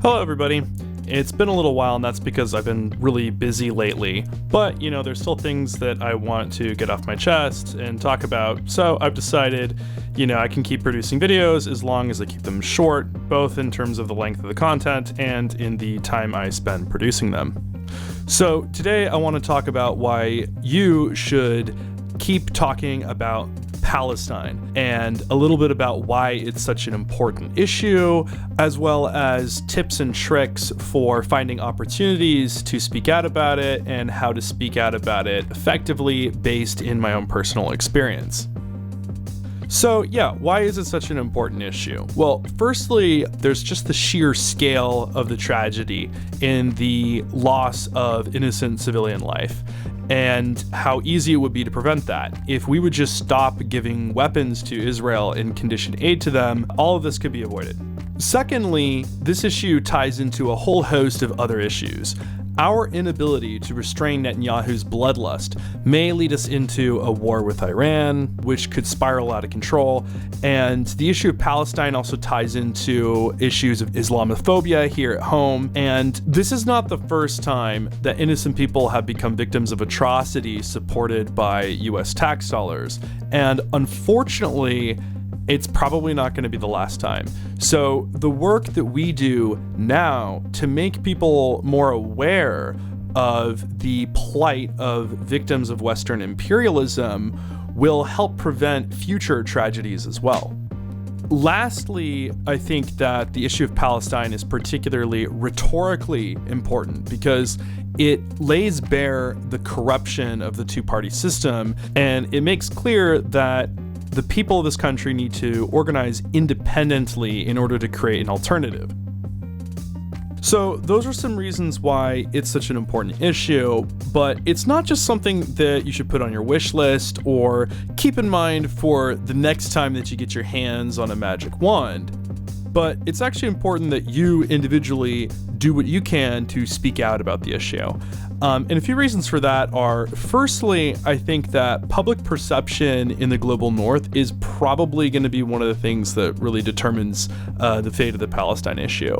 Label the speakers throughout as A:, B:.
A: Hello everybody. It's been a little while and that's because I've been really busy lately, but there's still things that I want to get off my chest and talk about, so I've decided, I can keep producing videos as long as I keep them short, both in terms of the length of the content and in the time I spend producing them. So today I want to talk about why you should keep talking about Palestine and a little bit about why it's such an important issue, as well as tips and tricks for finding opportunities to speak out about it and how to speak out about it effectively based in my own personal experience. So yeah, why is it such an important issue? Well, firstly, there's just the sheer scale of the tragedy in the loss of innocent civilian life, and how easy it would be to prevent that. If we would just stop giving weapons to Israel and conditioned aid to them, all of this could be avoided. Secondly, this issue ties into a whole host of other issues. Our inability to restrain Netanyahu's bloodlust may lead us into a war with Iran, which could spiral out of control. And the issue of Palestine also ties into issues of Islamophobia here at home. And this is not the first time that innocent people have become victims of atrocities supported by US tax dollars. And unfortunately, it's probably not going to be the last time. So the work that we do now to make people more aware of the plight of victims of Western imperialism will help prevent future tragedies as well. Lastly, I think that the issue of Palestine is particularly rhetorically important because it lays bare the corruption of the two-party system, and it makes clear that the people of this country need to organize independently in order to create an alternative. So those are some reasons why it's such an important issue, but it's not just something that you should put on your wish list or keep in mind for the next time that you get your hands on a magic wand. But it's actually important that you individually do what you can to speak out about the issue. And a few reasons for that are, firstly, I think that public perception in the global north is probably going to be one of the things that really determines the fate of the Palestine issue.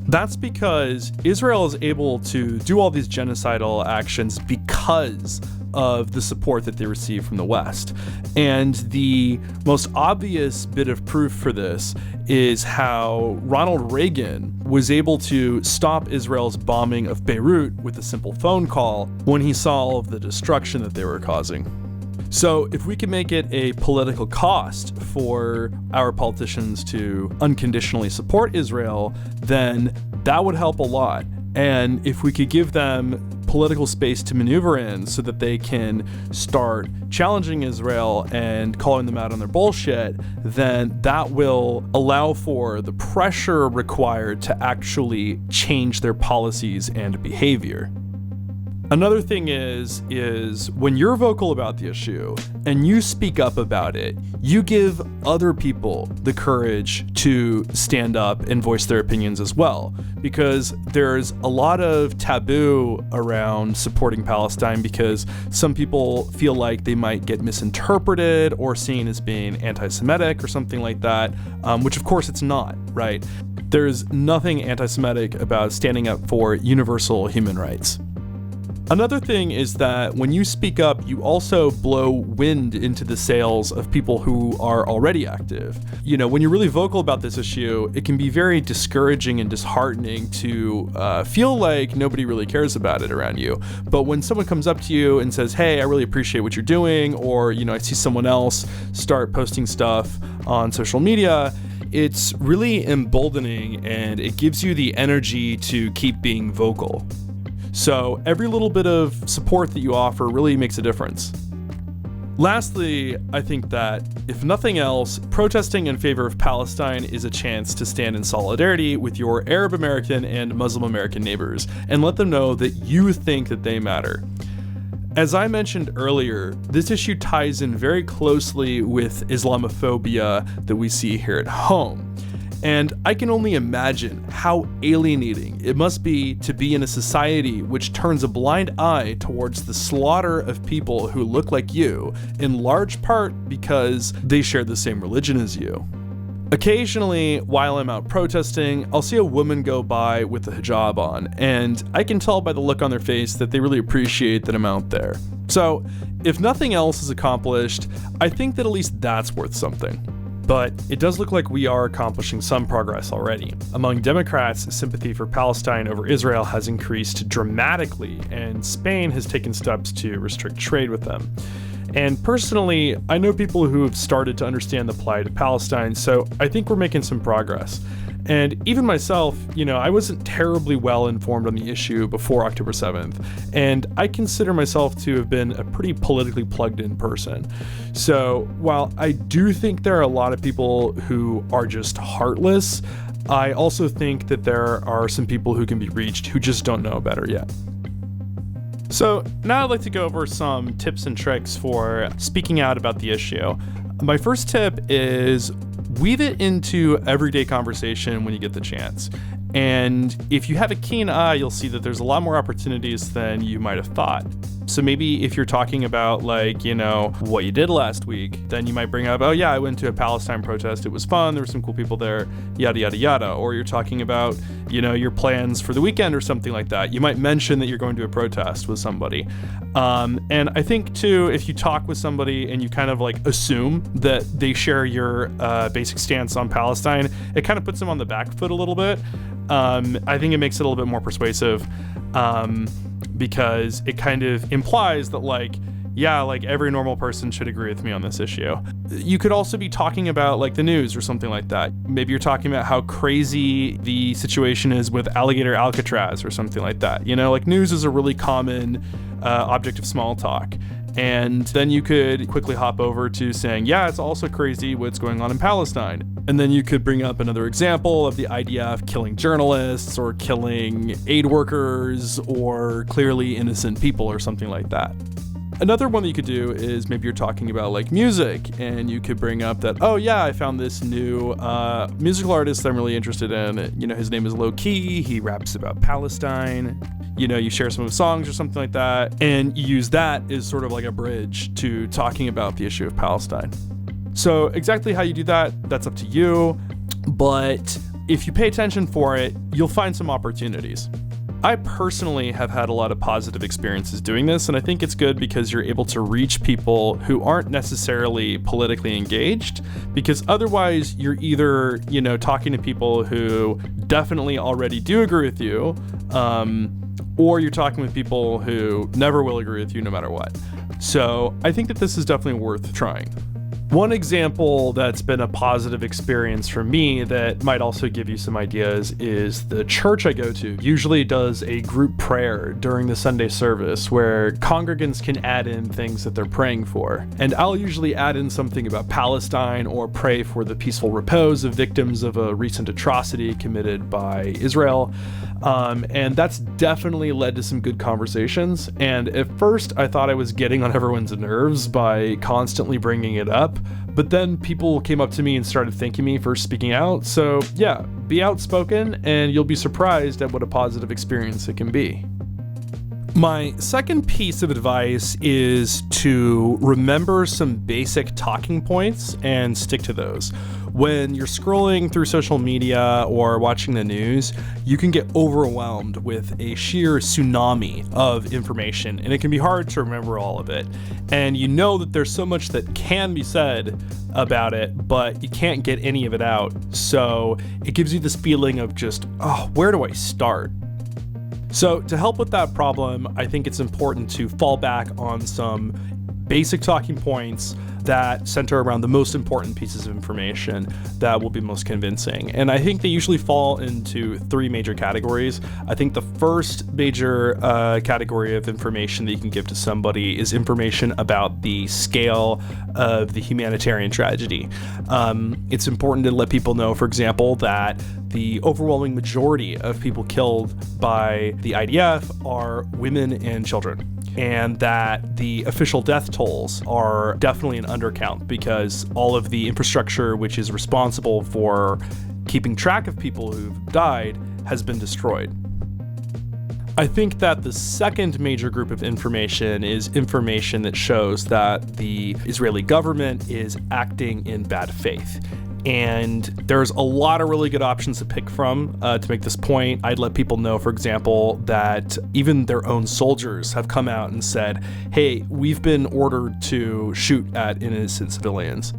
A: That's because Israel is able to do all these genocidal actions because of the support that they receive from the West. And the most obvious bit of proof for this is how Ronald Reagan was able to stop Israel's bombing of Beirut with a simple phone call when he saw all of the destruction that they were causing. So if we can make it a political cost for our politicians to unconditionally support Israel, then that would help a lot. And if we could give them political space to maneuver in so that they can start challenging Israel and calling them out on their bullshit, then that will allow for the pressure required to actually change their policies and behavior. Another thing is when you're vocal about the issue and you speak up about it, you give other people the courage to stand up and voice their opinions as well. Because there's a lot of taboo around supporting Palestine because some people feel like they might get misinterpreted or seen as being anti-Semitic or something like that, which of course it's not, right? There's nothing anti-Semitic about standing up for universal human rights. Another thing is that when you speak up, you also blow wind into the sails of people who are already active. When you're really vocal about this issue, it can be very discouraging and disheartening to feel like nobody really cares about it around you. But when someone comes up to you and says, hey, I really appreciate what you're doing, or, I see someone else start posting stuff on social media, it's really emboldening and it gives you the energy to keep being vocal. So every little bit of support that you offer really makes a difference. Lastly, I think that, if nothing else, protesting in favor of Palestine is a chance to stand in solidarity with your Arab American and Muslim American neighbors and let them know that you think that they matter. As I mentioned earlier, this issue ties in very closely with Islamophobia that we see here at home. And I can only imagine how alienating it must be to be in a society which turns a blind eye towards the slaughter of people who look like you, in large part because they share the same religion as you. Occasionally, while I'm out protesting, I'll see a woman go by with a hijab on, and I can tell by the look on their face that they really appreciate that I'm out there. So, if nothing else is accomplished, I think that at least that's worth something. But it does look like we are accomplishing some progress already. Among Democrats, sympathy for Palestine over Israel has increased dramatically, and Spain has taken steps to restrict trade with them. And personally, I know people who have started to understand the plight of Palestine, so I think we're making some progress. And even myself, I wasn't terribly well informed on the issue before October 7th, and I consider myself to have been a pretty politically plugged in person. So while I do think there are a lot of people who are just heartless, I also think that there are some people who can be reached who just don't know better yet. So now I'd like to go over some tips and tricks for speaking out about the issue. My first tip is weave it into everyday conversation when you get the chance. And if you have a keen eye, you'll see that there's a lot more opportunities than you might have thought. So maybe if you're talking about what you did last week, then you might bring up, oh yeah, I went to a Palestine protest. It was fun. There were some cool people there, yada, yada, yada. Or you're talking about, your plans for the weekend or something like that. You might mention that you're going to a protest with somebody. And I think too, if you talk with somebody and you kind of assume that they share your basic stance on Palestine, it kind of puts them on the back foot a little bit. I think it makes it a little bit more persuasive. Because it kind of implies that every normal person should agree with me on this issue. You could also be talking about the news or something like that. Maybe you're talking about how crazy the situation is with alligator Alcatraz or something like that. News is a really common object of small talk. And then you could quickly hop over to saying, yeah, it's also crazy what's going on in Palestine. And then you could bring up another example of the IDF killing journalists or killing aid workers or clearly innocent people or something like that. Another one that you could do is maybe you're talking about music, and you could bring up that, oh yeah, I found this new musical artist I'm really interested in. His name is Low Key. He raps about Palestine. You share some of his songs or something like that, and you use that as sort of like a bridge to talking about the issue of Palestine. So exactly how you do that, that's up to you, but if you pay attention for it, you'll find some opportunities. I personally have had a lot of positive experiences doing this, and I think it's good because you're able to reach people who aren't necessarily politically engaged, because otherwise you're either, talking to people who definitely already do agree with you, or you're talking with people who never will agree with you no matter what. So I think that this is definitely worth trying. One example that's been a positive experience for me that might also give you some ideas is the church I go to usually does a group prayer during the Sunday service where congregants can add in things that they're praying for. And I'll usually add in something about Palestine or pray for the peaceful repose of victims of a recent atrocity committed by Israel. And that's definitely led to some good conversations. And at first I thought I was getting on everyone's nerves by constantly bringing it up, but then people came up to me and started thanking me for speaking out. So yeah, be outspoken and you'll be surprised at what a positive experience it can be. My second piece of advice is to remember some basic talking points and stick to those. When you're scrolling through social media or watching the news, you can get overwhelmed with a sheer tsunami of information, and it can be hard to remember all of it. And you know that there's so much that can be said about it, but you can't get any of it out. So it gives you this feeling of just, where do I start? So to help with that problem, I think it's important to fall back on some basic talking points that center around the most important pieces of information that will be most convincing. And I think they usually fall into three major categories. I think the first major category of information that you can give to somebody is information about the scale of the humanitarian tragedy. It's important to let people know, for example, that the overwhelming majority of people killed by the IDF are women and children, and that the official death tolls are definitely an undercount because all of the infrastructure which is responsible for keeping track of people who've died has been destroyed. I think that the second major group of information is information that shows that the Israeli government is acting in bad faith. And there's a lot of really good options to pick from to make this point. I'd let people know, for example, that even their own soldiers have come out and said, hey, we've been ordered to shoot at innocent civilians.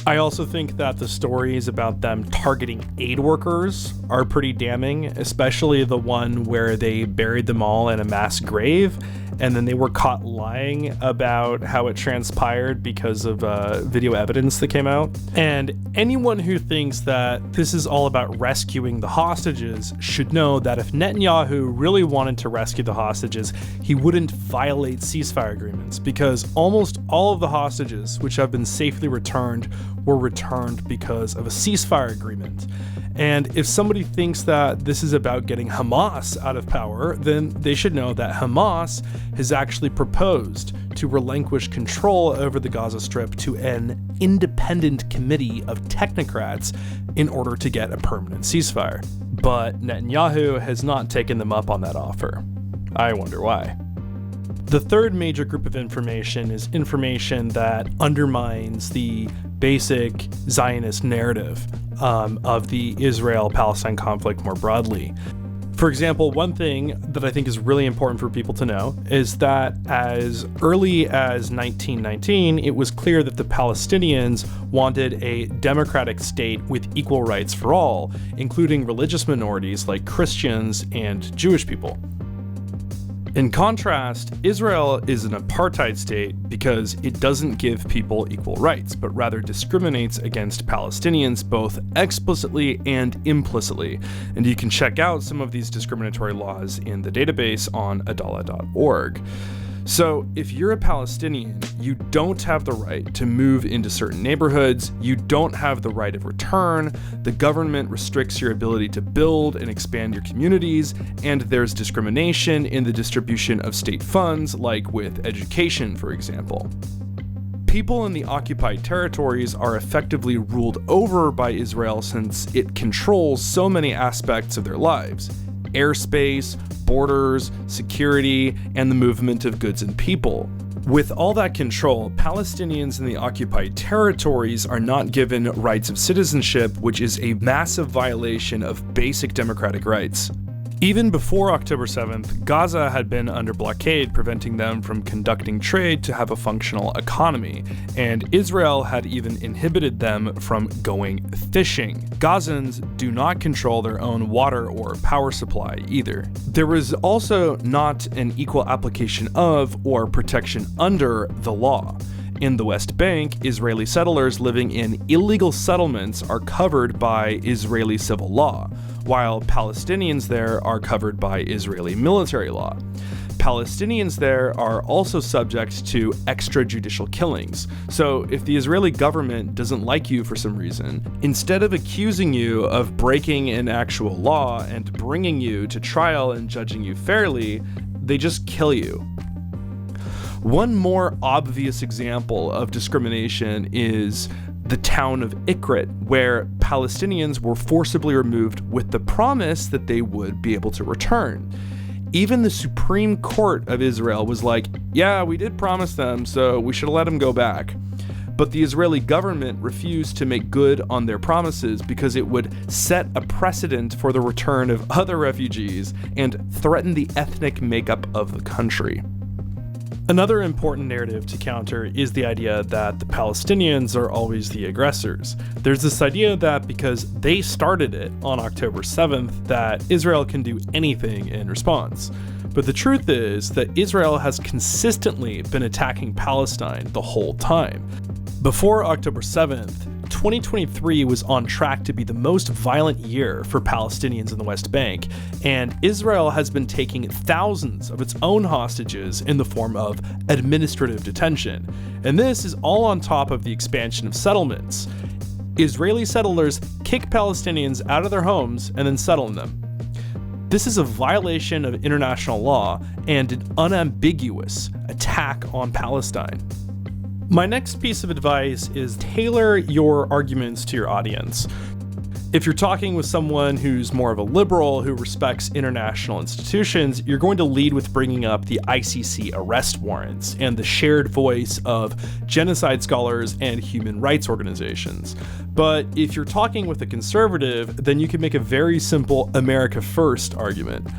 A: I also think that the stories about them targeting aid workers are pretty damning, especially the one where they buried them all in a mass grave and then they were caught lying about how it transpired because of video evidence that came out. And anyone who thinks that this is all about rescuing the hostages should know that if Netanyahu really wanted to rescue the hostages, he wouldn't violate ceasefire agreements, because almost all of the hostages which have been safely returned were returned because of a ceasefire agreement. And if somebody thinks that this is about getting Hamas out of power, then they should know that Hamas has actually proposed to relinquish control over the Gaza Strip to an independent committee of technocrats in order to get a permanent ceasefire. But Netanyahu has not taken them up on that offer. I wonder why. The third major group of information is information that undermines the basic Zionist narrative of the Israel-Palestine conflict more broadly. For example, one thing that I think is really important for people to know is that as early as 1919, it was clear that the Palestinians wanted a democratic state with equal rights for all, including religious minorities like Christians and Jewish people. In contrast, Israel is an apartheid state because it doesn't give people equal rights, but rather discriminates against Palestinians both explicitly and implicitly. And you can check out some of these discriminatory laws in the database on adala.org. So if you're a Palestinian, you don't have the right to move into certain neighborhoods, you don't have the right of return, the government restricts your ability to build and expand your communities, and there's discrimination in the distribution of state funds, like with education, for example. People in the occupied territories are effectively ruled over by Israel since it controls so many aspects of their lives: airspace, borders, security, and the movement of goods and people. With all that control, Palestinians in the occupied territories are not given rights of citizenship, which is a massive violation of basic democratic rights. Even before October 7th, Gaza had been under blockade, preventing them from conducting trade to have a functional economy, and Israel had even inhibited them from going fishing. Gazans do not control their own water or power supply either. There was also not an equal application of or protection under the law. In the West Bank, Israeli settlers living in illegal settlements are covered by Israeli civil law, while Palestinians there are covered by Israeli military law. Palestinians there are also subject to extrajudicial killings. So if the Israeli government doesn't like you for some reason, instead of accusing you of breaking an actual law and bringing you to trial and judging you fairly, they just kill you. One more obvious example of discrimination is the town of Ikrit, where Palestinians were forcibly removed with the promise that they would be able to return. Even the Supreme Court of Israel was like, yeah, we did promise them, so we should let them go back. But the Israeli government refused to make good on their promises because it would set a precedent for the return of other refugees and threaten the ethnic makeup of the country. Another important narrative to counter is the idea that the Palestinians are always the aggressors. There's this idea that because they started it on October 7th, that Israel can do anything in response. But the truth is that Israel has consistently been attacking Palestine the whole time. Before October 7th, 2023 was on track to be the most violent year for Palestinians in the West Bank, and Israel has been taking thousands of its own hostages in the form of administrative detention. And this is all on top of the expansion of settlements. Israeli settlers kick Palestinians out of their homes and then settle in them. This is a violation of international law and an unambiguous attack on Palestine. My next piece of advice is tailor your arguments to your audience. If you're talking with someone who's more of a liberal who respects international institutions, you're going to lead with bringing up the ICC arrest warrants and the shared voice of genocide scholars and human rights organizations. But if you're talking with a conservative, then you can make a very simple America First argument.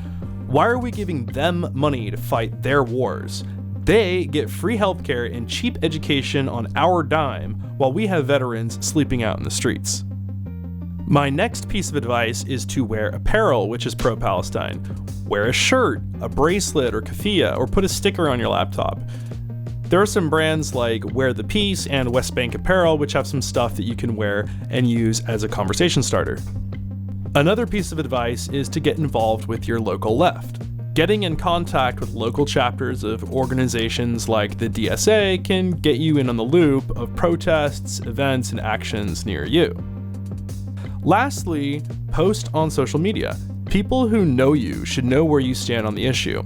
A: Why are we giving them money to fight their wars? They get free healthcare and cheap education on our dime, while we have veterans sleeping out in the streets. My next piece of advice is to wear apparel which is pro-Palestine. Wear a shirt, a bracelet, or keffiyeh, or put a sticker on your laptop. There are some brands like Wear the Peace and West Bank Apparel which have some stuff that you can wear and use as a conversation starter. Another piece of advice is to get involved with your local left. Getting in contact with local chapters of organizations like the DSA can get you in on the loop of protests, events, and actions near you. Lastly, post on social media. People who know you should know where you stand on the issue.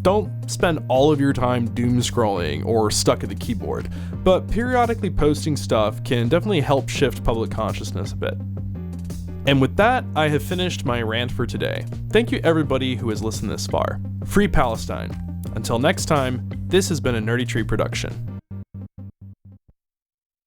A: Don't spend all of your time doom scrolling or stuck at the keyboard, but periodically posting stuff can definitely help shift public consciousness a bit. And with that, I have finished my rant for today. Thank you everybody who has listened this far. Free Palestine. Until next time, this has been a Nerdy Tree production.